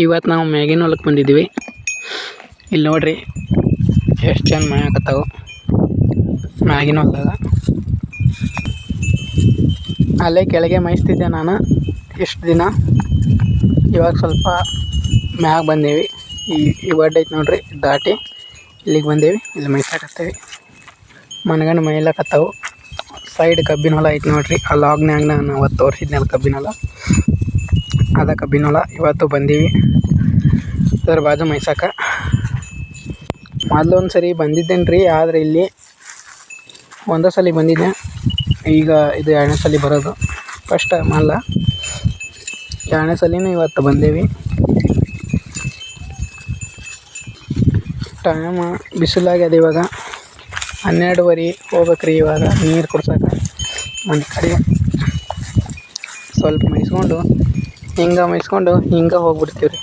ಇವತ್ತು ನಾವು ಮ್ಯಾಗಿನ ಹೊಲಕ್ಕೆ ಬಂದಿದ್ದೀವಿ. ಇಲ್ಲಿ ನೋಡ್ರಿ ಎಷ್ಟು ಜನ ಮೇಯಕತ್ತಾವು ಮ್ಯಾಗಿನ ಹೊಲದಾಗ. ಅಲ್ಲೇ ಕೆಳಗೆ ಮೇಯಿಸ್ತಿದ್ದೆ ನಾನು ಇಷ್ಟು ದಿನ. ಇವಾಗ ಸ್ವಲ್ಪ ಮ್ಯಾಗ ಬಂದೇವಿ. ಈ ಒಡ್ಡು ಐತೆ ನೋಡ್ರಿ, ದಾಟಿ ಇಲ್ಲಿಗೆ ಬಂದೇವಿ. ಇಲ್ಲಿ ಮೇಯ್ಸಾಕತ್ತೇವಿ. ಮನಗಂಡು ಮೇಯ್ಲಕತ್ತಾವು. ಸೈಡ್ ಕಬ್ಬಿನ ಹೊಲ ಐತೆ ನೋಡ್ರಿ. ಆ ಲಾಗ್ನ್ಯಾಗ ನಾನು ಅವತ್ತು ತೋರಿಸಿದ್ನಲ್ಲ ಕಬ್ಬಿನ ಹೊಲ, ಅದ ಕಬ್ಬಿನ ಹೊಲ. ಇವತ್ತು ಬಂದೀವಿ ಅದ್ರ ಬಾಜು ಮೇಯ್ಸಾಕ. ಮೊದಲು ಒಂದು ಸರಿ ಬಂದಿದ್ದೇನೆ ರೀ, ಆದರೆ ಇಲ್ಲಿ ಒಂದೇ ಸಲ ಬಂದಿದ್ದೆ. ಈಗ ಇದು 2ನೇ ಸಲ ಬರೋದು. ಫಸ್ಟ್ ಟೈಮ್ ಅಲ್ಲ, 2ನೇ ಸಲಿನೂ ಇವತ್ತು ಬಂದೇವಿ. ಟೈಮ್ ಬಿಸಿಲಾಗ್ಯದ. ಇವಾಗ 12:30 ಹೋಗ್ಬೇಕ್ರಿ. ಇವಾಗ ನೀರು ಕುಡ್ಸಕ್ಕೆ ಮನೆ ಕಡೆ ಸ್ವಲ್ಪ ಮೇಯಿಸ್ಕೊಂಡು ಹಿಂಗೆ ಹೋಗ್ಬಿಡ್ತೀವಿ ರೀ.